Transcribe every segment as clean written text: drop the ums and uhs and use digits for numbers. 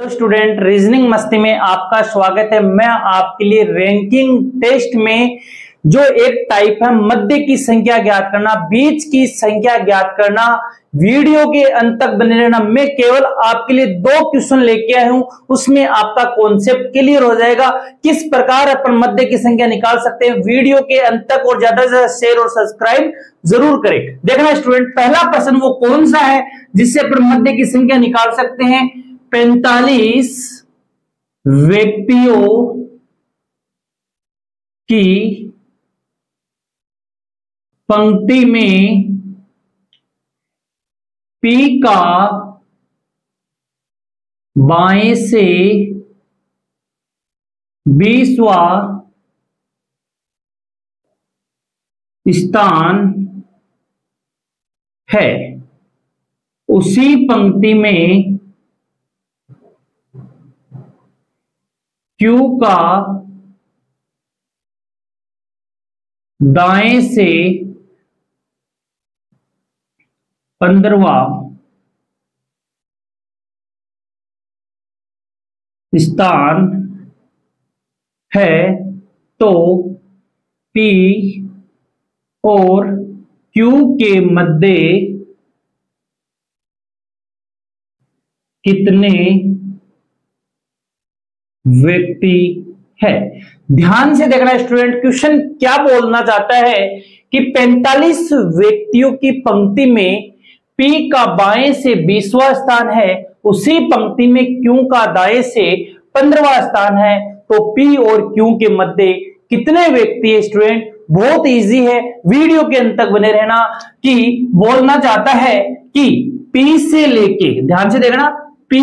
तो student, reasoning मस्ती में आपका स्वागत है। मैं आपके लिए रैंकिंग टेस्ट में जो एक टाइप है मध्य की संख्या ज्ञात करना, बीच की संख्या ज्ञात करना, वीडियो के अंत तक बने रहना। मैं केवल आपके लिए 2 क्वेश्चन लेके आया हूं, उसमें आपका कॉन्सेप्ट क्लियर हो जाएगा किस प्रकार अपन मध्य की संख्या निकाल सकते हैं। वीडियो के अंत तक और ज्यादा से ज्यादा शेयर और सब्सक्राइब जरूर करें। देखना स्टूडेंट, पहला प्रश्न वो कौन सा है जिससे अपन मध्य की संख्या निकाल सकते हैं। 45 व्यक्तियों की पंक्ति में P का बाएं से 20वां स्थान है, उसी पंक्ति में Q का दाएं से 15वां स्थान है, तो P और Q के मध्य कितने व्यक्ति है। ध्यान से देखना स्टूडेंट, क्वेश्चन क्या बोलना चाहता है कि 45 व्यक्तियों की पंक्ति में P का बाएं से 20वां स्थान है, उसी पंक्ति में Q का दाएं से 15वां स्थान है, तो P और Q के मध्य कितने व्यक्ति है। स्टूडेंट बहुत इजी है, वीडियो के अंत तक बने रहना। कि बोलना चाहता है कि P से लेके, ध्यान से देखना, P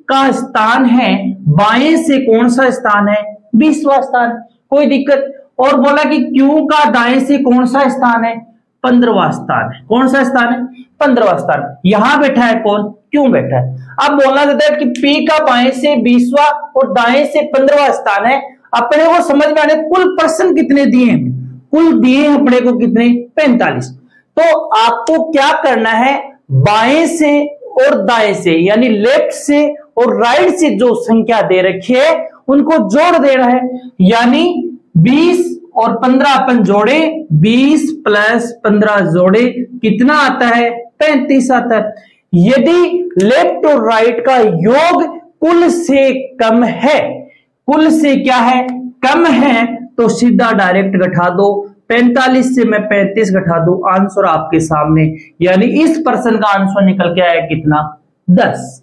का स्थान है बाएं से कौन सा स्थान है, 20वां स्थान, कोई दिक्कत। और बोला कि Q का दाएं से कौन सा स्थान है, 15वां स्थान है। कौन सा स्थान है, 15वां स्थान। यहां बैठा है कौन, क्यों बैठा है। अब बोलना चाहता है कि P का बाएं से 20वां और दाएं से 15वां स्थान है। अपने को समझ में आने कुल पर्सन कितने दिए हैं, कुल दिए हैं अपने को कितने, 45। तो आपको क्या करना है, बाएं से और दाएं से यानी लेफ्ट से और राइट से जो संख्या दे रखी है उनको जोड़ देना है। यानी 20 और 15 अपन जोड़े, 20 प्लस 15 जोड़े, कितना आता है, 35 आता है। यदि लेफ्ट और राइट का योग कुल से कम है, कुल से क्या है, कम है, तो सीधा डायरेक्ट घटा दो। 45 से मैं 35 घटा दूं, आंसर आपके सामने। यानी इस पर्सन का आंसर निकल के आया कितना, 10।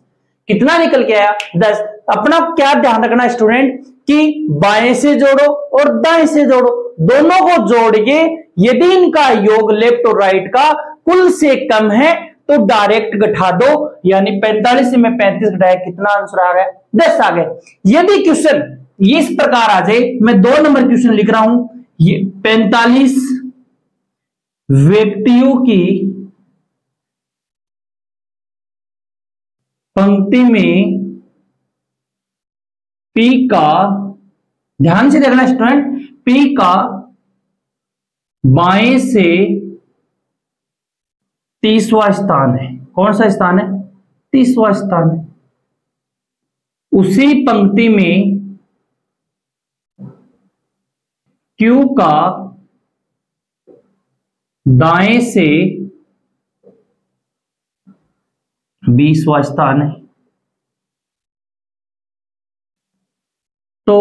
कितना निकल के आया, 10। अपना क्या ध्यान रखना स्टूडेंट कि बाएं से जोड़ो और दाएं से जोड़ो, दोनों को जोड़ के यदि इनका योग लेफ्ट और राइट का कुल से कम है तो डायरेक्ट घटा दो। यानी 45 से मैं 35 घटाया, कितना आंसर आ गया, 10 आ गए। यदि क्वेश्चन इस प्रकार आ जाए, मैं 2 नंबर क्वेश्चन लिख रहा हूं, ये 45 व्यक्तियों की पंक्ति में P का, ध्यान से देखना स्टूडेंट, P का बाएं से 30वां स्थान है। कौन सा स्थान है, 30वां स्थान है। उसी पंक्ति में Q का दाएं से 20वां स्थान है, तो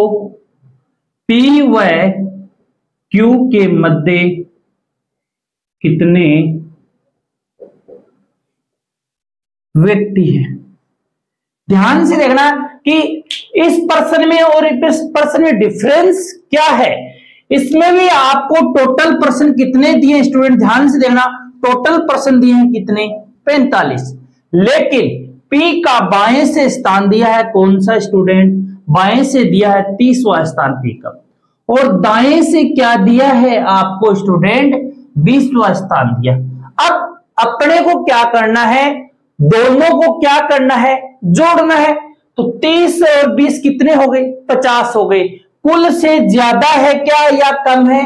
P व Q के मध्य कितने व्यक्ति हैं। ध्यान से देखना कि इस पर्सन में और इस पर्सन में डिफरेंस क्या है। इसमें भी आपको टोटल पर्सन कितने दिए स्टूडेंट, ध्यान से देखना, टोटल पर्सन दिए हैं कितने, 45। लेकिन P का बाएं से स्थान दिया है कौन सा स्टूडेंट, बाएं से दिया है 30वां स्थान P का, और दाएं से क्या दिया है आपको स्टूडेंट, 20वां स्थान दिया। अब अपने को क्या करना है, दोनों को क्या करना है, जोड़ना है। तो 30 और 20 कितने हो गए, 50 हो गए। कुल से ज्यादा है क्या या कम है,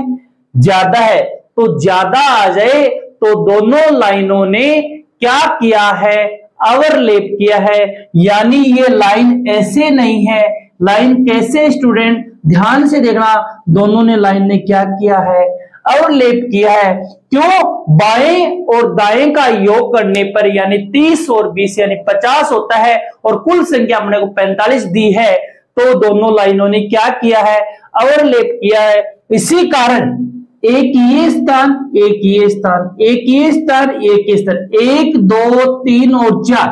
ज्यादा है, तो ज्यादा आ जाए तो दोनों लाइनों ने क्या किया है, ओवरलैप किया है, यानी ये लाइन ऐसे नहीं है। लाइन कैसे स्टूडेंट, ध्यान से देखना, दोनों ने लाइन ने क्या किया है, ओवरलैप किया है। क्यों? बाएं और दाएं का योग करने पर यानी 30 और 20 यानी 50 होता है, और कुल संख्या हमने को 45 दी है, तो दोनों लाइनों ने क्या किया है, ओवरलैप किया है। इसी कारण एक ये स्थान, एक ये स्थान, एक ये स्थान, एक ये स्थान, 1 2 3 और 4,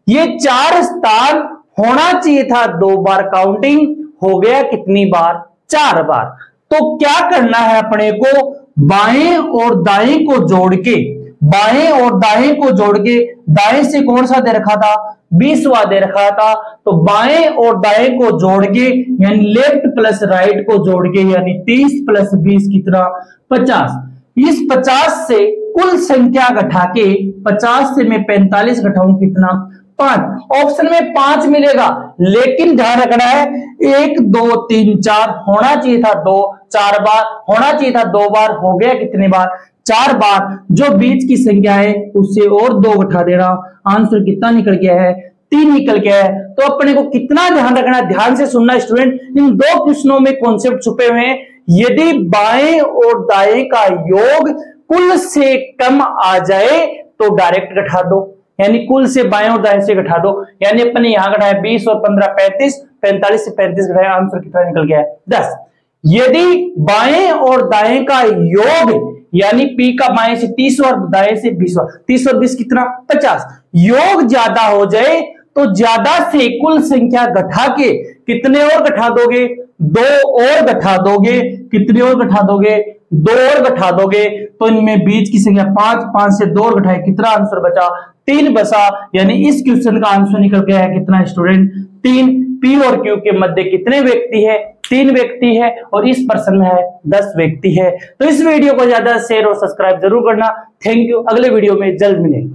ये 4 स्थान होना चाहिए था 2 बार काउंटिंग, हो गया कितनी बार, 4 बार। तो क्या करना है अपने को, बाएं और दाएं को जोड़ के, बाएं और दाएं को जोड़ के, दाएं से कौन सा दे रखा था, 20वां दे रखा था, तो बाएं और दाएं को जोड़ के यानी लेफ्ट प्लस राइट को जोड़ के यानी 30 प्लस 20 कितना, 50। इस 50 से कुल संख्या घटा के 50 से मैं 45 घटाऊं कितना, 5। ऑप्शन में 5 मिलेगा, लेकिन ध्यान रखना है 1 2 3 4 होना चाहिए था 2, 4 बार होना चाहिए था 2 बार, हो गया कितने बार, 4 बार। जो बीच की संख्या है उससे और 2 घटा देना, आंसर कितना निकल गया है, 3 निकल गया है। तो अपने को कितना ध्यान रखना है, ध्यान से सुनना स्टूडेंट, इन 2 क्वेश्चनों में कॉन्सेप्ट छुपे हुए हैं। यदि बाएं और दाएं का योग कुल से कम आ जाए तो डायरेक्ट घटा दो, यानी कुल से बाएं और दाएं से घटा दो, यानी अपने यहां घटाया 20 और 15 35, 45 से 35 घटाया, आंसर कितना निकल गया है, 10। यदि बाएं और दाएं का योग यानी P का बाएं से 30 और दाएं से 20, 30 और 20 कितना, 50, योग ज्यादा हो जाए तो ज्यादा से कुल संख्या घटा के कितने और घटा दोगे, 2 और घटा दोगे, कितने और घटा दोगे, 2 और घटा दोगे, तो इनमें बीच की संख्या 5, 5 से 2 और घटाए, कितना आंसर बचा, 3 बचा। यानी इस क्वेश्चन का आंसर निकल गया है कितना स्टूडेंट, 3। P और Q के मध्य कितने व्यक्ति है, 3 व्यक्ति है, और इस प्रश्न में है 10 व्यक्ति है। तो इस वीडियो को ज्यादा शेयर और सब्सक्राइब जरूर करना। थैंक यू, अगले वीडियो में जल्द मिलेंगे।